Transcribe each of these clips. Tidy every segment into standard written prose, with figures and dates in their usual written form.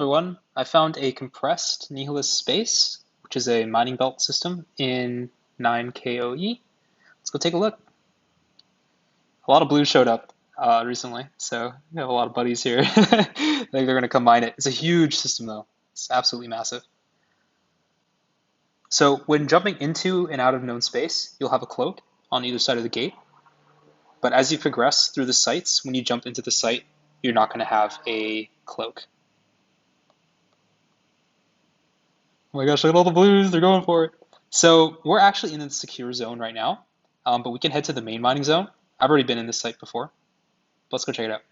Everyone, I found a compressed Nihilus space, which is a mining belt system in 9KOE. Let's go take a look. A lot of blue showed up recently, so we have a lot of buddies here. I think they're going to come mine it. It's a huge system, though. It's absolutely massive. So when jumping into and out of known space, you'll have a cloak on either side of the gate. But as you progress through the sites, when you jump into the site, you're not going to have a cloak. Oh my gosh, look at all the blues, they're going for it. So we're actually in the secure zone right now, but we can head to the main mining zone. I've already been in this site before. Let's go check it out.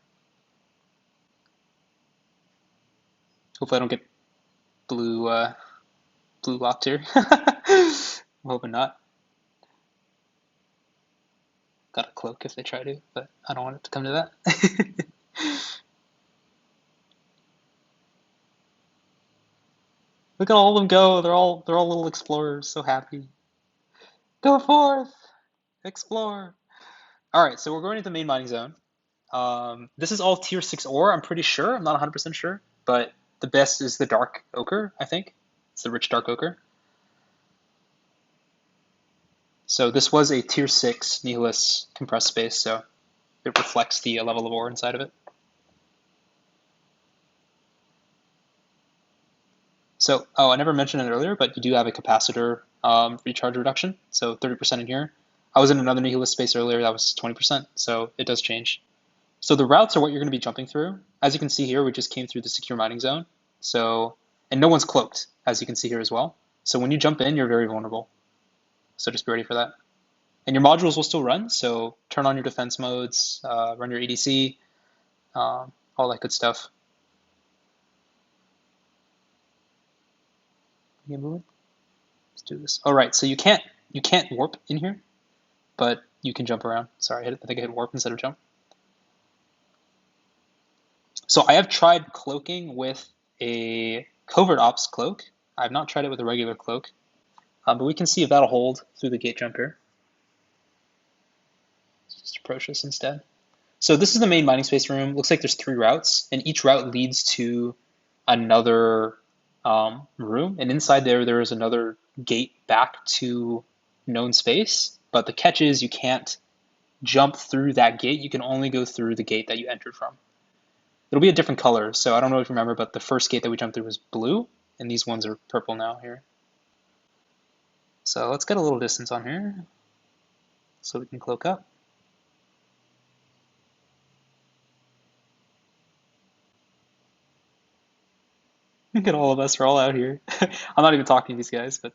Hopefully I don't get blue locked here. I'm hoping not. Got a cloak if they try to, but I don't want it to come to that. Look at all of them go. They're all little explorers, so happy. Go forth, explore. All right, so we're going to the main mining zone. This is all tier 6 ore, I'm pretty sure. I'm not 100% sure, but the best is the dark ochre, I think. It's the rich dark ochre. So this was a tier 6 Nihilus compressed space, so it reflects the level of ore inside of it. So, oh, I never mentioned it earlier, but you do have a capacitor recharge reduction, so 30% in here. I was in another Nihilus space earlier, that was 20%, so it does change. So the routes are what you're going to be jumping through. As you can see here, we just came through the secure mining zone. So, and no one's cloaked, as you can see here as well. So when you jump in, you're very vulnerable. So just be ready for that. And your modules will still run, so turn on your defense modes, run your ADC, all that good stuff. Get moving. Let's do this. All right, so you can't warp in here, but you can jump around. Sorry, I think I hit warp instead of jump. So I have tried cloaking with a covert ops cloak. I've not tried it with a regular cloak, but we can see if that'll hold through the gate jump here. Let's just approach this instead. So this is the main mining space room. Looks like there's 3 routes, and each route leads to another room. And inside there is another gate back to known space. But the catch is you can't jump through that gate. You can only go through the gate that you entered from. It'll be a different color, so I don't know if you remember, but the first gate that we jumped through was blue, and these ones are purple now here. So let's get a little distance on here so we can cloak up. Look at all of us, we're all out here. I'm not even talking to these guys, but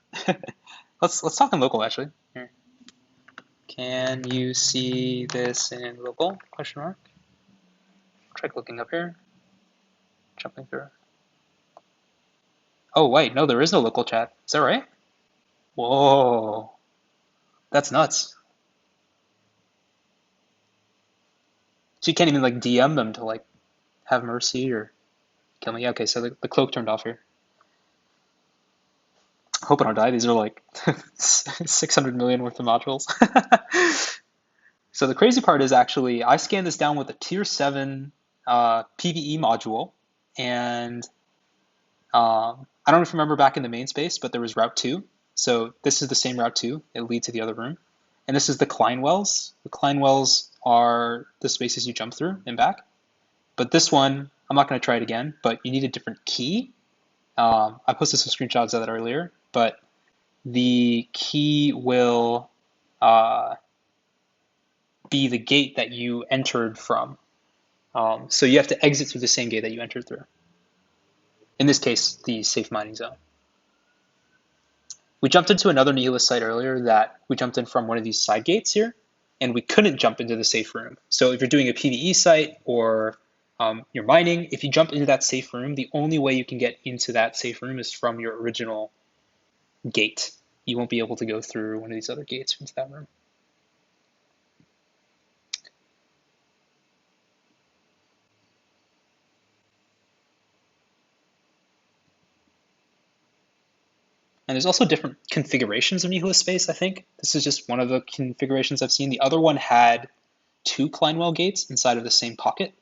let's talk in local actually. Here. Can you see this in local? Question mark. Try clicking up here. Jumping through. Oh wait, no, there is no local chat. Is that right? Whoa. That's nuts. So you can't even like DM them to like have mercy or kill me. Yeah, okay, so the cloak turned off here. I hope I don't die. These are like 600 million worth of modules. So the crazy part is actually I scanned this down with a tier 7 PvE module, and I don't know if you remember back in the main space, but there was Route 2. So this is the same Route 2. It leads to the other room. And this is the Klein Wells. The Klein Wells are the spaces you jump through and back. But this one, I'm not going to try it again, but you need a different key. I posted some screenshots of that earlier, but the key will be the gate that you entered from. So you have to exit through the same gate that you entered through. In this case, the safe mining zone. We jumped into another Nihilus site earlier that we jumped in from one of these side gates here, and we couldn't jump into the safe room. So if you're doing a PvE site or you're mining, if you jump into that safe room, the only way you can get into that safe room is from your original gate. You won't be able to go through one of these other gates into that room. And there's also different configurations of Nihilus space, I think. This is just one of the configurations I've seen. The other one had 2 Kleinwell gates inside of the same pocket.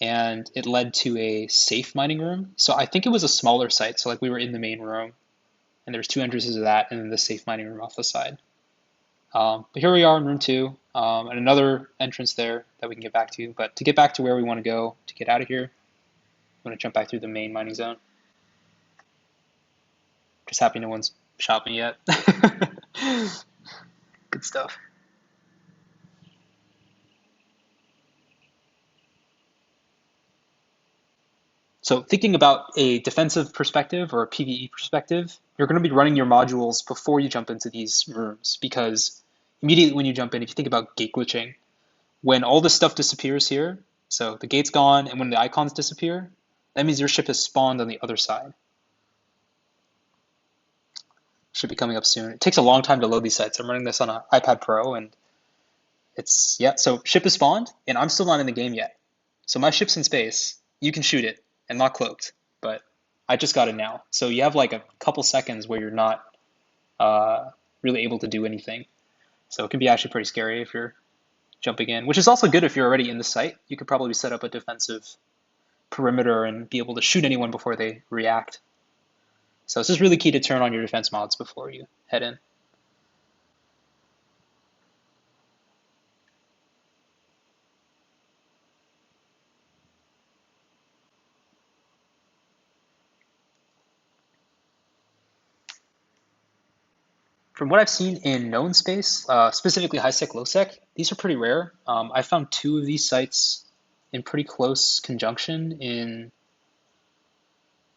and it led to a safe mining room. So I think it was a smaller site. So like we were in the main room, and there's two entrances to that, and then the safe mining room off the side. But here we are in room 2, and another entrance there that we can get back to. But to get back to where we want to go to get out of here, I'm going to jump back through the main mining zone. Just happy no one's shot me yet. Good stuff. So thinking about a defensive perspective or a PvE perspective, you're going to be running your modules before you jump into these rooms, because immediately when you jump in, if you think about gate glitching, when all this stuff disappears here, so the gate's gone, and when the icons disappear, that means your ship has spawned on the other side. Should be coming up soon. It takes a long time to load these sites. I'm running this on an iPad Pro, and it's, yeah, so ship is spawned, and I'm still not in the game yet. So my ship's in space. You can shoot it, and not cloaked, but I just got it now. So you have like a couple seconds where you're not really able to do anything. So it can be actually pretty scary if you're jumping in, which is also good if you're already in the site. You could probably set up a defensive perimeter and be able to shoot anyone before they react. So it's just really key to turn on your defense mods before you head in. From what I've seen in known space, specifically high sec, low sec, these are pretty rare. I found 2 of these sites in pretty close conjunction in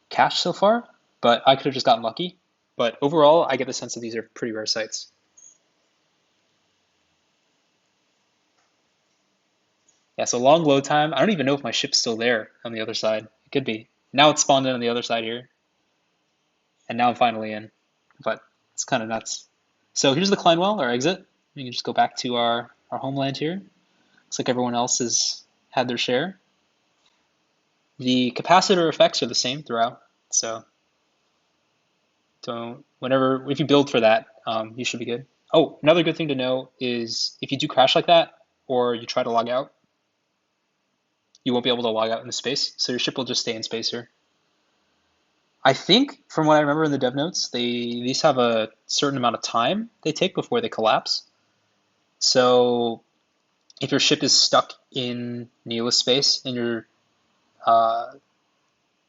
cache so far, but I could have just gotten lucky. But overall, I get the sense that these are pretty rare sites. Yeah, so long load time. I don't even know if my ship's still there on the other side. It could be. Now it's spawned in on the other side here. And now I'm finally in. But it's kind of nuts. So here's the Kleinwell, our exit. We can just go back to our homeland here. Looks like everyone else has had their share. The capacitor effects are the same throughout. So if you build for that, you should be good. Oh, another good thing to know is if you do crash like that, or you try to log out, you won't be able to log out in the space, so your ship will just stay in space here. I think, from what I remember in the dev notes, these have a certain amount of time they take before they collapse. So if your ship is stuck in Nihilus space and the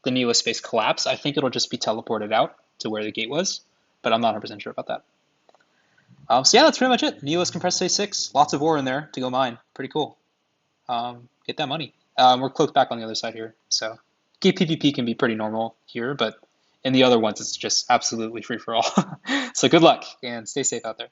Nihilus space collapse, I think it'll just be teleported out to where the gate was, but I'm not 100% sure about that. So yeah, that's pretty much it. Nihilus compressed stage 6, lots of ore in there to go mine. Pretty cool. Get that money. We're cloaked back on the other side here, so gate PvP can be pretty normal here, but in the other ones it's just absolutely free for all. So good luck and stay safe out there.